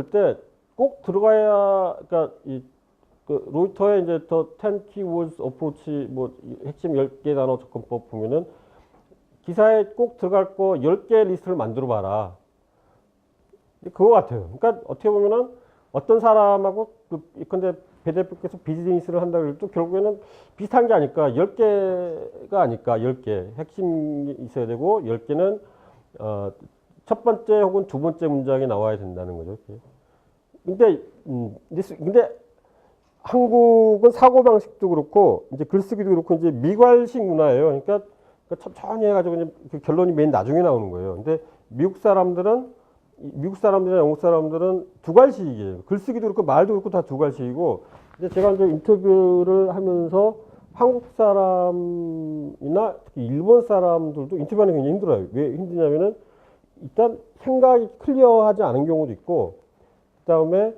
쓸 때 꼭 들어가야, 그러니까 그 로이터의 이제 더 10 keywords approach 뭐 핵심 10개 단어 접근법 보면은 기사에 꼭 들어갈 거 10개 리스트를 만들어 봐라. 그거 같아요. 그러니까 어떻게 보면은 어떤 사람하고 근데 배 대표께서 비즈니스를 한다 그래도 결국에는 비슷한 게 아닐까. 10개가 아닐까. 10개. 핵심이 있어야 되고 10개는 첫 번째 혹은 두 번째 문장이 나와야 된다는 거죠. 근데 한국은 사고방식도 그렇고, 이제 글쓰기도 그렇고, 이제 미괄식 문화예요. 그러니까 천천히 해가지고 이제 그 결론이 맨 나중에 나오는 거예요. 근데 미국 사람들이나 영국 사람들은 두괄식이에요. 글쓰기도 그렇고, 말도 그렇고 다 두괄식이고, 이제 제가 이제 인터뷰를 하면서 한국 사람이나 특히 일본 사람들도 인터뷰하는 게 굉장히 힘들어요. 왜 힘드냐면은 일단 생각이 클리어하지 않은 경우도 있고, 그 다음에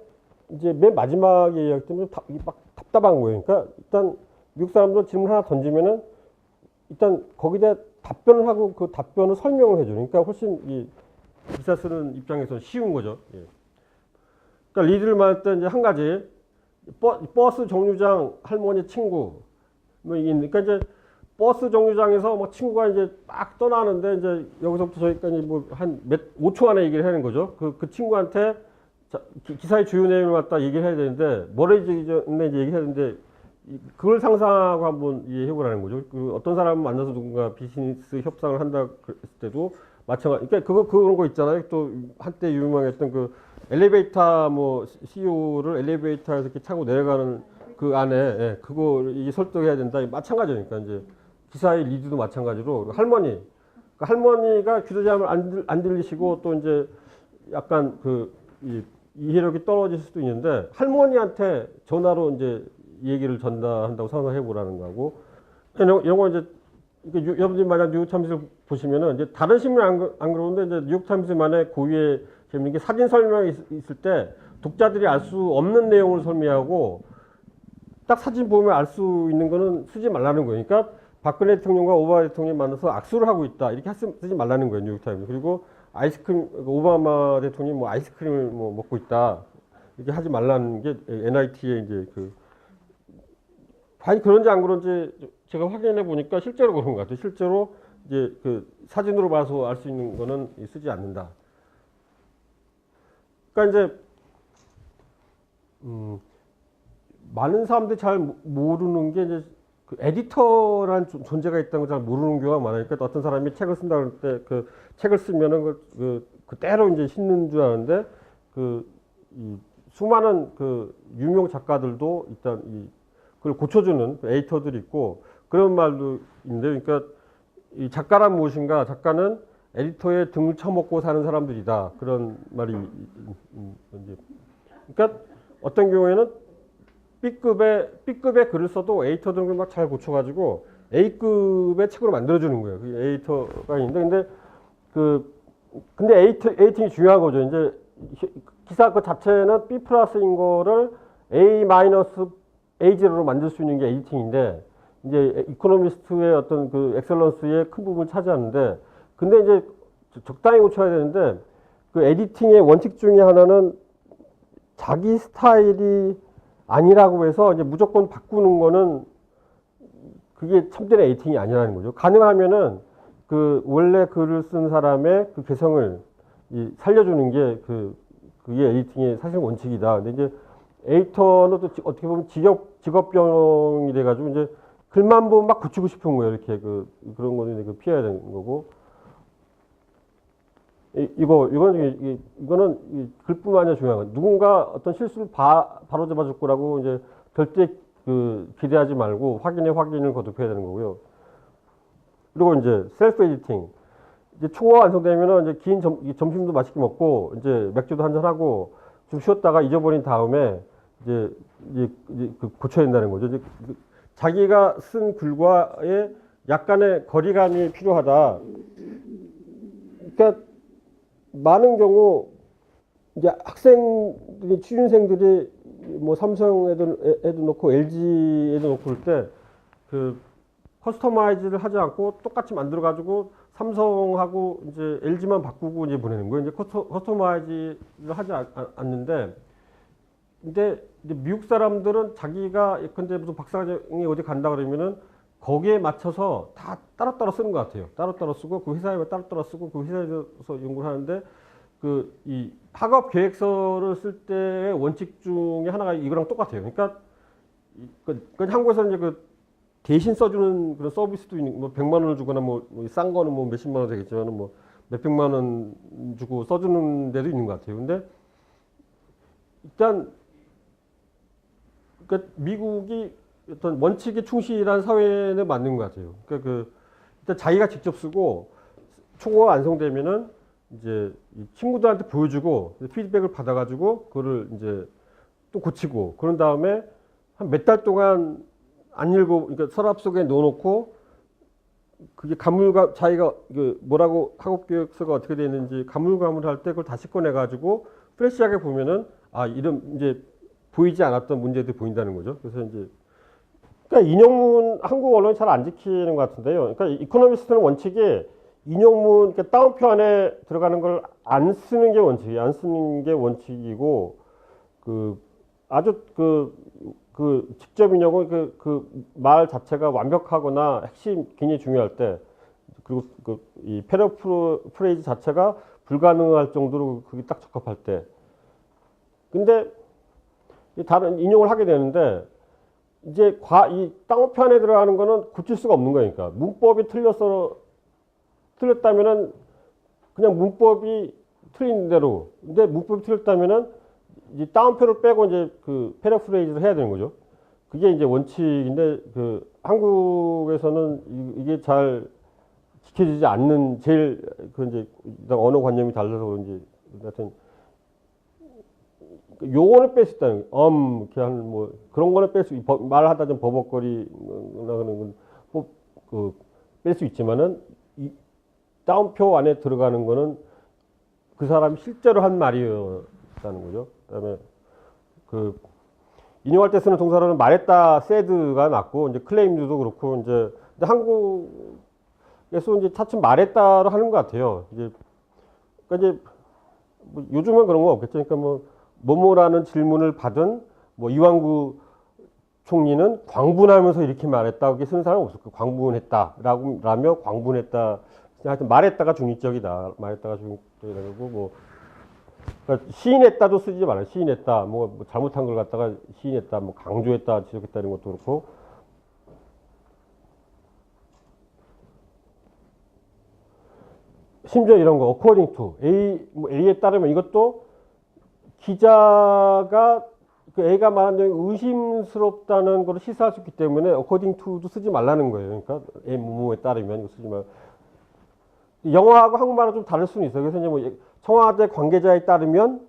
이제 맨 마지막에 이야기 때문에 막 답답한 거예요. 그러니까 일단 미국 사람들 질문 하나 던지면은 일단 거기다 답변을 하고 그 답변을 설명을 해줘요. 그러니까 훨씬 이 기사 쓰는 입장에서는 쉬운 거죠. 예. 그러니까 리드를 말할 때 이제 한 가지 버스 정류장 할머니 친구 뭐 그러니까 이제 버스 정류장에서 뭐 친구가 이제 막 떠나는데 이제 여기서부터 저기까지 뭐 한 5초 안에 얘기를 하는 거죠. 그 친구한테 기사의 주요 내용을 갖다 얘기를 해야 되는데, 뭐를 이제 얘기해야 되는데, 그걸 상상하고 한번 이해해보라는 거죠. 그 어떤 사람을 만나서 누군가 비즈니스 협상을 한다 그랬을 때도 마찬가지. 그러니까 그런 거 있잖아요. 또 한때 유명했던 그 엘리베이터 뭐 CEO를 엘리베이터에서 이렇게 타고 내려가는 그 안에, 예, 그거 이게 설득해야 된다. 마찬가지니까 이제 기사의 리드도 마찬가지로 할머니가 규제자면 안 들리시고 또 이제 약간 이해력이 떨어질 수도 있는데 할머니한테 전화로 이제 얘기를 전달한다고 상상해 보라는 거고, 이런 거 이제 여러분들이 만약 뉴욕타임스를 보시면은 이제 다른 신문 안 그러는데 이제 뉴욕타임스만의 고유의 재밌는 게 사진 설명이 있을 때 독자들이 알 수 없는 내용을 설명하고 딱 사진 보면 알 수 있는 거는 쓰지 말라는 거예요. 그러니까 박근혜 대통령과 오바마 대통령이 만나서 악수를 하고 있다 이렇게 쓰지 말라는 거예요. 뉴욕타임스. 그리고 아이스크림, 오바마 대통령이 뭐 아이스크림을 뭐 먹고 있다. 이렇게 하지 말라는 게 NIT의 이제 과연 그런지 안 그런지 제가 확인해 보니까 실제로 그런 것 같아요. 실제로 이제 사진으로 봐서 알 수 있는 거는 쓰지 않는다. 그러니까 이제, 많은 사람들이 잘 모르는 게 이제 에디터라는 존재가 있다는 걸 잘 모르는 경우가 많으니까 어떤 사람이 책을 쓴다 그럴 때 책을 쓰면은 그대로 이제 싣는 줄 아는데 이 수많은 유명 작가들도 일단 그걸 고쳐주는 에디터들이 있고 그런 말도 있는데, 그러니까 이 작가란 무엇인가? 작가는 에디터의 등을 쳐먹고 사는 사람들이다. 그런 말이 이제 그러니까 어떤 경우에는 B급의 글을 써도 에디터들은 막 잘 고쳐가지고 A급의 책으로 만들어주는 거예요. 그 에디터가 있는데, 근데 에디팅이 중요한 거죠. 이제 기사 그 자체는 B 플러스인 거를 A 마이너스 A0로 만들 수 있는 게 에디팅인데, 이제 이코노미스트의 어떤 엑셀런스의 큰 부분을 차지하는데, 근데 이제 적당히 고쳐야 되는데, 그 에디팅의 원칙 중에 하나는 자기 스타일이 아니라고 해서 이제 무조건 바꾸는 거는 그게 참된 에디팅이 아니라는 거죠. 가능하면은 원래 글을 쓴 사람의 그 개성을 살려주는 게 그게 에디팅의 사실 원칙이다. 근데 이제 에디터는 또 어떻게 보면 직업병이 돼가지고 이제 글만 보면 막 고치고 싶은 거예요. 이렇게 그런 거는 피해야 되는 거고. 이거는 글뿐만 아니라 중요한 거예요. 누군가 어떤 실수를 바로 잡아줄 거라고 이제 절대 기대하지 말고 확인을 거듭해야 되는 거고요. 그리고 이제 셀프 에디팅. 이제 초가 완성되면은 이제 긴 점심도 맛있게 먹고 이제 맥주도 한잔 하고 좀 쉬었다가 잊어버린 다음에 이제 고쳐야 된다는 거죠. 이제 자기가 쓴 글과의 약간의 거리감이 필요하다. 그러니까 많은 경우 이제 학생들이 취준생들이 뭐 삼성에도 놓고 LG에도 놓고 그럴 때 커스터마이즈를 하지 않고 똑같이 만들어 가지고 삼성하고 이제 LG만 바꾸고 이제 보내는 거예요. 이제 커스터마이즈를 하지 않는데, 근데 이제 미국 사람들은 자기가 예컨대 무슨 박사과정이 어디 간다 그러면은 거기에 맞춰서 다 따로따로 쓰는 것 같아요. 따로따로 쓰고 그 회사에 따로따로 쓰고 그 회사에서 연구를 하는데 그 이 학업 계획서를 쓸 때의 원칙 중에 하나가 이거랑 똑같아요. 그러니까 그 한국에서는 이제 그 대신 써주는 그런 서비스도 있는 뭐 100만 원을 주거나 뭐 싼 거는 뭐 몇십만 원 되겠지만은 뭐 몇백만 원 주고 써주는 데도 있는 것 같아요. 근데 일단 그러니까 미국이 어떤 원칙에 충실한 사회는 맞는 것 같아요. 그러니까 그 일단 자기가 직접 쓰고 초고가 완성되면은 이제 친구들한테 보여주고 피드백을 받아가지고 그거를 이제 또 고치고 그런 다음에 한 몇 달 동안 안 읽어 그러니까 서랍 속에 넣어놓고 그게 가물가 자기가 그 뭐라고 학업 계획서가 어떻게 되어 있는지 가물가물할 때 그걸 다시 꺼내가지고 프레시하게 보면은 아 이런 이제 보이지 않았던 문제들이 보인다는 거죠. 그래서 이제 그러니까 인용문 한국 언론이 잘 안 지키는 것 같은데요. 그러니까 이코노미스트는 원칙이 인용문 그러니까 따옴표 안에 들어가는 걸 안 쓰는 게 원칙이에요. 안 쓰는 게 원칙이고 그 아주 그 직접 인용은 그 말 자체가 완벽하거나 핵심 굉장히 중요할 때 그리고 이 패러프레이즈 자체가 불가능할 정도로 그게 딱 적합할 때 근데 다른 인용을 하게 되는데 이제 이 따옴표 안에 들어가는 거는 고칠 수가 없는 거니까 문법이 틀렸다면은 그냥 문법이 틀린 대로 근데 문법이 틀렸다면은 이제 따옴표를 빼고 이제 그 패러프레이즈를 해야 되는 거죠. 그게 이제 원칙인데 그 한국에서는 이게 잘 지켜지지 않는 제일 그 이제 언어 관념이 달라서 그런지 하여튼 요거는 뺄 수 있다는 이렇게 하는 뭐 그런 거는 뺄 수 말하다 좀 버벅거리나 그런 건 뺄 수 있지만은 이 따옴표 안에 들어가는 거는 그 사람이 실제로 한 말이었다는 거죠. 그다음에 그 인용할 때 쓰는 동사로는 말했다, said가 맞고 이제 claimed도 그렇고 이제 근데 한국에서 이제 차츰 말했다로 하는 것 같아요. 이제 그러니까 이제 뭐 요즘은 그런 거 없겠죠. 그러니까 뭐 뭐뭐라는 질문을 받은 뭐 이완구 총리는 광분하면서 이렇게 말했다. 그게 쓰는 사람은 없을 거예요. 광분했다라며 광분했다. 하여튼 말했다가 중립적이다. 말했다가 중립적이라고 뭐 그러니까 시인했다도 쓰지 말아요. 시인했다. 뭐 잘못한 걸 갖다가 시인했다. 뭐 강조했다, 지적했다 이런 것도 그렇고. 심지어 이런 거 according to A에 따르면 이것도 기자가 그 A가 말한 내용이 의심스럽다는 걸 시사할 수 있기 때문에 according to도 쓰지 말라는 거예요. 그러니까 A 뭐뭐에 따르면 이거 쓰지 말. 영어하고 한국말은 좀 다를 수는 있어요. 그래서 이제 뭐 청와대 관계자에 따르면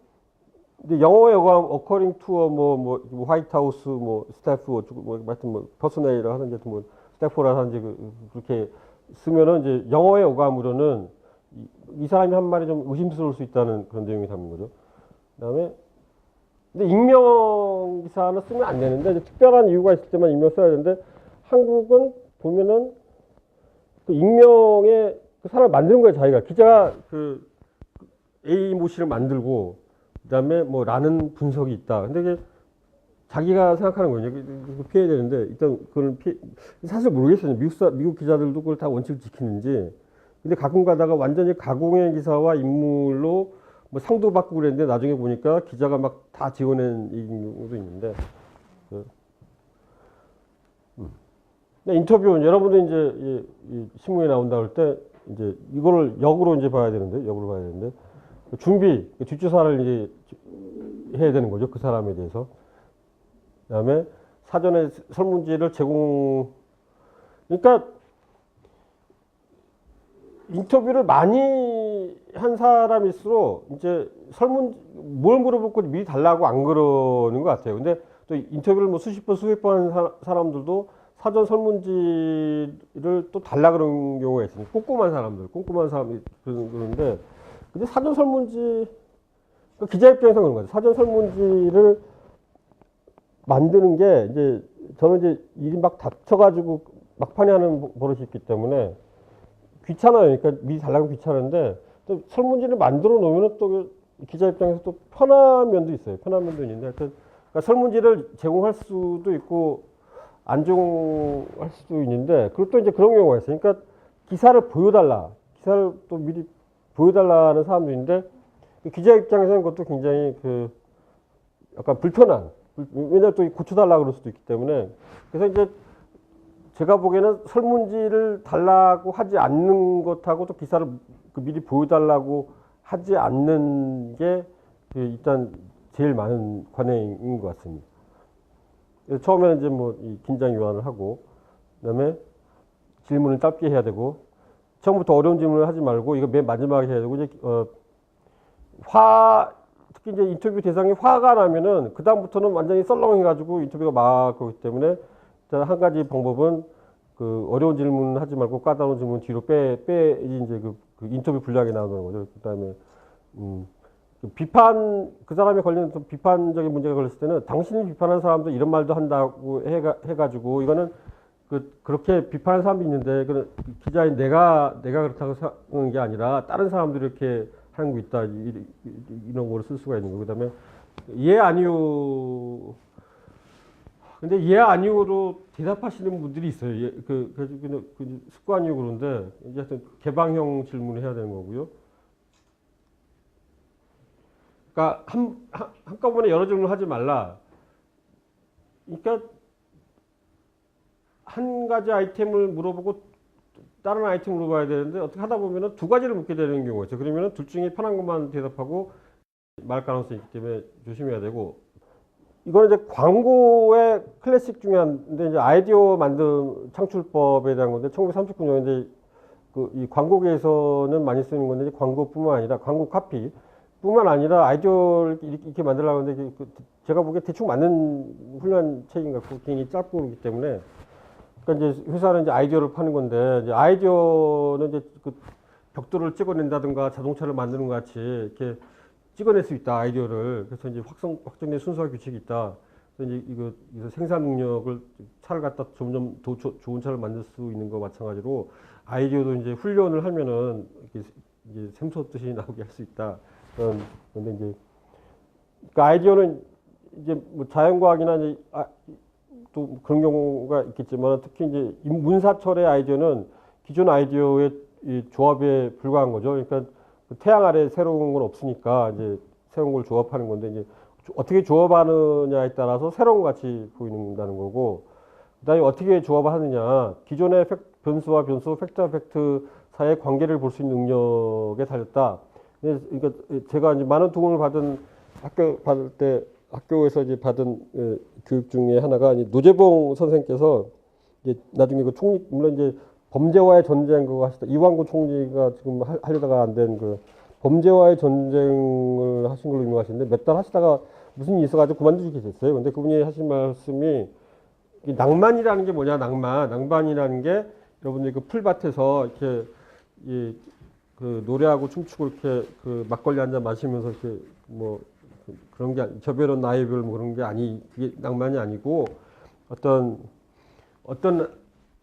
근데 영어에 according to 뭐 화이트하우스 뭐 스태프 뭐 하여튼 뭐 퍼스널이라 하는지 뭐 스태프라 하는지 그렇게 쓰면은 이제 영어의 어감으로는 이 사람이 한 말이 좀 의심스러울 수 있다는 그런 내용이 담긴 거죠. 그다음에 근데 익명 기사는 쓰면 안 되는데 이제 특별한 이유가 있을 때만 익명 써야 되는데 한국은 보면은 그 익명에 그 사람을 만드는 거예요. 자기가 기자가 그 A 모씨를 만들고 그다음에 뭐 라는 분석이 있다. 근데 이게 자기가 생각하는 거예요. 이거 피해야 되는데 일단 그걸 사실 모르겠어요. 미국 기자들도 그걸 다 원칙을 지키는지. 근데 가끔 가다가 완전히 가공의 기사와 인물로 뭐 상도 받고 그랬는데 나중에 보니까 기자가 막 다 지어낸 경우도 있는데. 인터뷰 여러분들 이제 이 신문에 나온다 할 때 이제 이거를 역으로 이제 봐야 되는데 준비 뒷조사를 이제 해야 되는 거죠. 그 사람에 대해서. 그다음에 사전에 설문지를 그러니까 인터뷰를 많이 한 사람일수록 이제 뭘 물어보고 미리 달라고 안 그러는 것 같아요. 근데 또 인터뷰를 뭐 수십 번, 수백 번 한 사람들도 사전 설문지를 또 달라 그런 경우가 있어요. 꼼꼼한 사람이 그러는데, 근데 사전 설문지, 기자 입장에서 그런 거죠. 사전 설문지를 만드는 게 이제 저는 이제 일이 막 닥쳐가지고 막판에 하는 버릇이 있기 때문에 귀찮아요. 그러니까 미리 달라고 귀찮은데 또 설문지를 만들어 놓으면 또 그 기자 입장에서 또 편한 면도 있어요. 편한 면도 있는데 하여튼 그러니까 설문지를 제공할 수도 있고 안 제공할 수도 있는데 그리고 또 이제 그런 경우가 있어요. 그러니까 기사를 보여달라. 기사를 또 미리 보여달라는 사람도 있는데 그 기자 입장에서는 그것도 굉장히 그 약간 불편한 왜냐하면 또 고쳐달라 그럴 수도 있기 때문에 그래서 이제 제가 보기에는 설문지를 달라고 하지 않는 것하고 또 기사를 그 미리 보여달라고 하지 않는 게 그 일단 제일 많은 관행인 것 같습니다. 그래서 처음에는 이제 뭐 이 긴장 유한을 하고 그다음에 질문을 짧게 해야 되고 처음부터 어려운 질문을 하지 말고 이거 맨 마지막에 해야 되고 이제 특히 이제 인터뷰 대상이 화가 나면은 그 다음부터는 완전히 썰렁해가지고 인터뷰가 막 그렇기 때문에 한 가지 방법은 그 어려운 질문 하지 말고 까다로운 질문 뒤로 이제 그 인터뷰 분량이 나오는 거죠. 그다음에 비판 그 사람이 걸리는 좀 비판적인 문제가 걸렸을 때는 당신이 비판한 사람도 이런 말도 한다고 해가지고 이거는 그렇게 비판하는 사람도 있는데 그 기자인 내가 그렇다고 하는 게 아니라 다른 사람들이 이렇게 하는 거 있다 이런 거를 쓸 수가 있는 거고 그다음에 예 아니요 근데 예 아니요로 대답하시는 분들이 있어요. 예, 그 습관이고 그런데 이제 하여튼 개방형 질문을 해야 되는 거고요. 그러니까 한꺼번에 여러 질문을 하지 말라. 그러니까 한 가지 아이템을 물어보고 다른 아이템 물어봐야 되는데 어떻게 하다 보면은 두 가지를 묻게 되는 경우가 있어요. 그러면은 둘 중에 편한 것만 대답하고 말 가능성이 있기 때문에 조심해야 되고 이거는 이제 광고의 클래식 중에 한데 이제 아이디어 만든 창출법에 대한 건데 1939년인데 그 이 광고계에서는 많이 쓰는 건데 이제 광고뿐만 아니라 광고 카피 뿐만 아니라 아이디어를 이렇게 만들려고 하는데 제가 보기에 대충 맞는 훌륭한 책인 것 같고 굉장히 짧고 그렇기 때문에 그러니까 이제 회사는 이제 아이디어를 파는 건데 이제 아이디어는 이제 그 벽돌을 찍어낸다든가 자동차를 만드는 것 같이 이렇게 찍어낼 수 있다 아이디어를 그래서 이제 확정된 순서와 규칙이 있다. 그래서 이제 이거 생산 능력을 차를 갖다 점점 더 좋은 차를 만들 수 있는 거 마찬가지로 아이디어도 이제 훈련을 하면은 이제 샘솟듯이 나오게 할 수 있다. 그런데 이제 그 아이디어는 이제 뭐 자연과학이나 이제 또 그런 경우가 있겠지만 특히 이제 문사철의 아이디어는 기존 아이디어의 이 조합에 불과한 거죠. 그러니까 태양 아래 새로운 건 없으니까 이제 새로운 걸 조합하는 건데 이제 어떻게 조합하느냐에 따라서 새로운 것 같이 보인다는 거고 그다음에 어떻게 조합을 하느냐 기존의 변수와 변수, 팩트와 팩트 사이의 관계를 볼 수 있는 능력에 달렸다. 그러니까 제가 이제 많은 도움을 받은 학교에서 이제 받은 교육 중에 하나가 이제 노재봉 선생께서 이제 나중에 그 총리 물론 이제 범죄와의 전쟁 그거 하시다 이완구 총리가 지금 하려다가 안 된 그 범죄와의 전쟁을 하신 걸로 유명하신데 몇 달 하시다가 무슨 일이 있어가지고 그만두게 됐어요. 근데 그분이 하신 말씀이 낭만이라는 게 뭐냐 낭만이라는 게 여러분들 그 풀밭에서 이렇게 그 노래하고 춤추고 이렇게 그 막걸리 한 잔 마시면서 이렇게 뭐 그런 게 저 별은 나의 별 뭐 그런 게 그게 낭만이 아니고 어떤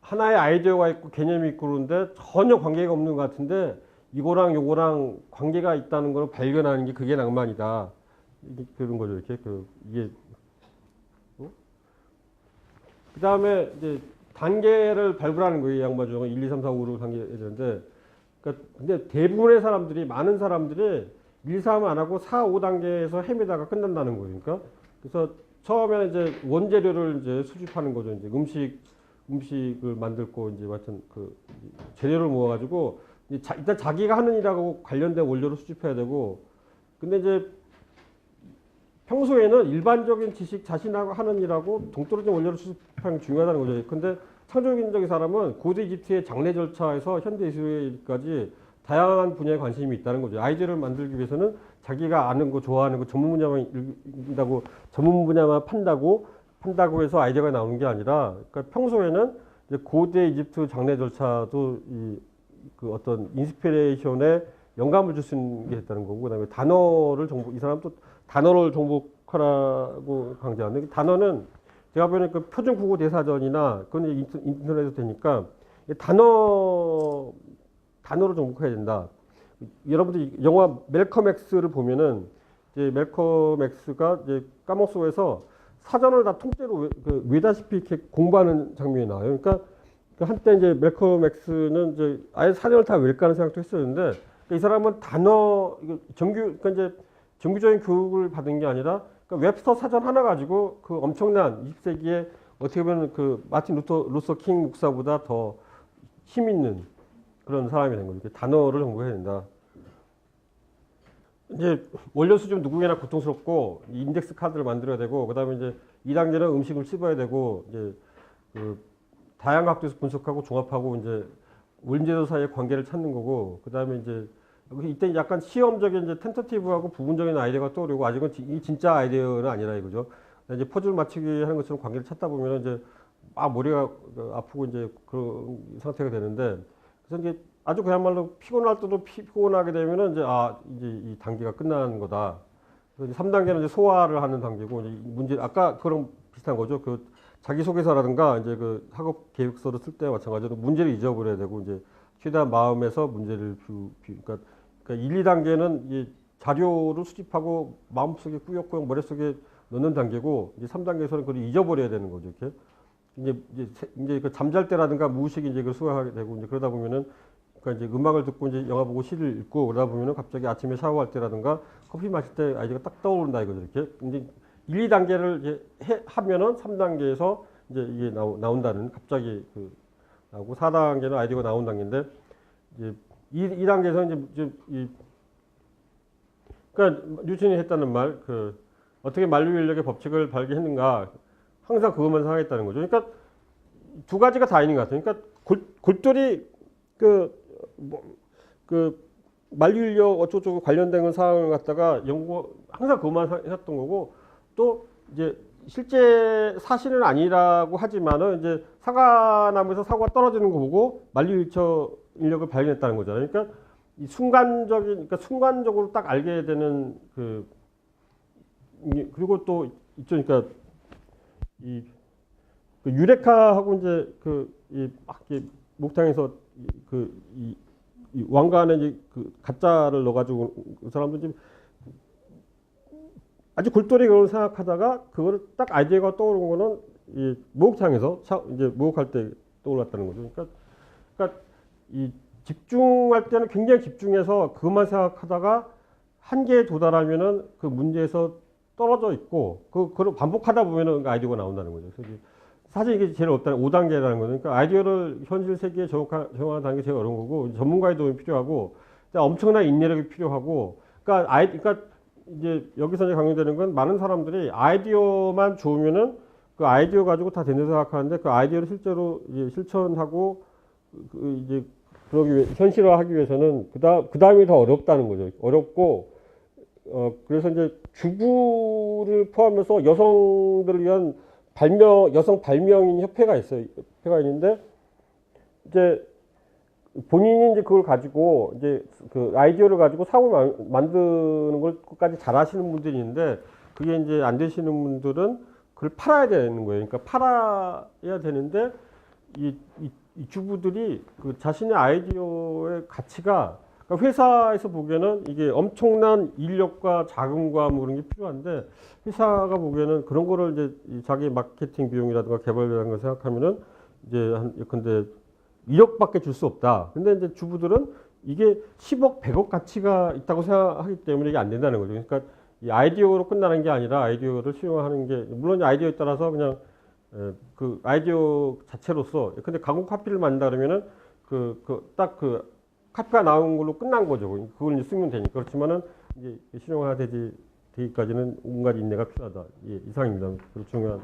하나의 아이디어가 있고 개념이 있고 그런데 전혀 관계가 없는 것 같은데 이거랑 요거랑 관계가 있다는 걸 발견하는 게 그게 낭만이다. 그런 거죠. 이렇게 이게 그 다음에 이제 단계를 발굴하는 거예요. 이 양반 중에 1, 2, 3, 4, 5로 단계해야 되는데 그러니까 근데 대부분의 사람들이 많은 사람들이 1, 3 안 하고 4, 5단계에서 헤매다가 끝난다는 거예요. 그러니까 그래서 처음에는 이제 원재료를 이제 수집하는 거죠. 이제 음식을 만들고 이제 하여튼 그 재료를 모아가지고 일단 자기가 하는 일하고 관련된 원료를 수집해야 되고 근데 이제 평소에는 일반적인 지식 자신하고 하는 일하고 동떨어진 원료를 수집하는 게 중요하다는 거죠. 근데 창조적인 사람은 고대 이집트의 장례 절차에서 현대 예술까지 다양한 분야에 관심이 있다는 거죠. 아이디어를 만들기 위해서는 자기가 아는 거, 좋아하는 거, 전문 분야만 읽는다고, 전문 분야만 판다고 해서 아이디어가 나오는 게 아니라, 그러니까 평소에는 이제 고대 이집트 장례 절차도 그 어떤 인스피레이션에 영감을 줄 수 있는 게 있다는 거고, 그 다음에 이 사람 또 단어를 정복하라고 강조하는데, 단어는 제가 보기에는 그 표준 국어 대사전이나, 그건 인터넷에서 되니까, 단어를 정복해야 된다. 여러분들이 영화 멜컴 X를 보면은 이제 멜컴 X가 이제 까먹 속에서 사전을 다 통째로 외다시피 이렇게 공부하는 장면이 나와요. 그러니까 한때 이제 멜컴 X는 이제 아예 사전을 다 외울까 하는 생각도 했었는데 이 사람은 단어 그러니까 이제 정규적인 교육을 받은 게 아니라 그러니까 웹스터 사전 하나 가지고 그 엄청난 20세기에 어떻게 보면 그 마틴 루서 킹 목사보다 더 힘 있는 그런 사람이 된 거죠. 단어를 정복해야 된다. 이제 원료 수준 누구에나 고통스럽고 인덱스 카드를 만들어야 되고 그다음에 이제 2단계는 음식을 씹어야 되고 이제 그 다양한 각도에서 분석하고 종합하고 이제 원재료 사이의 관계를 찾는 거고 그다음에 이제 이때 약간 시험적인 이제 텐터티브하고 부분적인 아이디어가 떠오르고 아직은 이 진짜 아이디어는 아니라 이거죠. 이제 퍼즐 맞추기 하는 것처럼 관계를 찾다 보면 이제 막 머리가 아프고 이제 그런 상태가 되는데 그래서 이제 아주 그야말로 피곤할 때도 피곤하게 되면은 이제 이제 이 단계가 끝나는 거다. 그래서 3단계는 이제 소화를 하는 단계고 이제 문제 아까 그런 비슷한 거죠. 그 자기소개서라든가 이제 그 학업 계획서를 쓸 때 마찬가지로 문제를 잊어버려야 되고 이제 최대한 마음에서 문제를 그러니까 1, 2단계는 이 자료를 수집하고 마음속에 꾸역꾸역 머릿속에 넣는 단계고 이제 3단계에서는 그걸 잊어버려야 되는 거죠. 이렇게 이제 그 잠잘 때라든가 무의식이 이제 그걸 수행하게 되고 이제 그러다 보면은 그러니까 이제 음악을 듣고 이제 영화 보고 시를 읽고 그러다 보면은 갑자기 아침에 샤워할 때라든가 커피 마실 때 아이디어가 딱 떠오른다 이거죠. 이렇게 이제 1, 2단계를 이제 하면은 3단계에서 이제 이게 나온다는 갑자기 그 나오고 4단계는 아이디어가 나온 단계인데 이제 2단계에서 이제 그러니까 뉴턴이 했다는 말 그 어떻게 만류 인력의 법칙을 발견했는가 항상 그것만 생각했다는 거죠. 그러니까 두 가지가 다 있는 것 같아요. 그러니까 골똘히 만류 인력 어쩌고저쩌고 관련된 사항을 갖다가 연구 항상 그것만 했던 거고 또 이제 실제 사실은 아니라고 하지만은 이제 사과나무에서 사과가 떨어지는 거 보고 만류 인력을 발견했다는 거잖아요. 그러니까 이 순간적으로 딱 알게 되는 그리고 또 있죠. 그러니까 이 유레카하고 이제 막 목탕에서 이 왕관에 이제 그 가짜를 넣어가지고 그 사람도 이제 아주 골똘히 그걸 생각하다가 그거를 딱 아이디어가 떠오른 거는 이 목욕탕에서 이제 목욕할 때 떠올랐다는 거죠. 그러니까 이 집중할 때는 굉장히 집중해서 그것만 생각하다가 한계에 도달하면은 그 문제에서 떨어져 있고 그걸 반복하다 보면은 그 아이디어가 나온다는 거죠. 그래서 사실 이게 제일 어렵다는 5단계라는 거는 그러니까 아이디어를 현실 세계에 적용하는 단계 제일 어려운 거고 전문가의 도움이 필요하고 엄청난 인내력이 필요하고 그러니까 이제 여기서 이제 강조되는 건 많은 사람들이 아이디어만 좋으면은 그 아이디어 가지고 다 된다고 생각하는데 그 아이디어를 실제로 이제 실천하고 이제 현실화하기 위해서는 그 다음이 더 어렵다는 거죠. 어렵고 그래서 이제 주부를 포함해서 여성들을 위한 여성 발명인 협회가 있어요. 협회가 있는데 이제 본인이 이제 그걸 가지고 이제 그 아이디어를 가지고 사고를 만드는 것까지 잘 하시는 분들이 있는데 그게 이제 안 되시는 분들은 그걸 팔아야 되는 거예요. 그러니까 팔아야 되는데 이 주부들이 그 자신의 아이디어의 가치가 그러니까 회사에서 보기에는 이게 엄청난 인력과 자금과 뭐 그런 게 필요한데 회사가 보기에는 그런 거를 이제 자기 마케팅 비용이라든가 개발 비용을 생각하면은 이제 근데 1억밖에 줄 수 없다. 근데 이제 주부들은 이게 10억, 100억 가치가 있다고 생각하기 때문에 이게 안 된다는 거죠. 그러니까 이 아이디어로 끝나는 게 아니라 아이디어를 실용하는 게 물론 아이디어에 따라서 그냥 그 아이디어 자체로서 근데 가공 카피를 만든다 그러면은 딱 카피가 나온 걸로 끝난 거죠. 그걸 이제 쓰면 되니까. 그렇지만은 이제 실용화 되기까지는 온갖 인내가 필요하다. 예, 이상입니다. 그리고 중요한.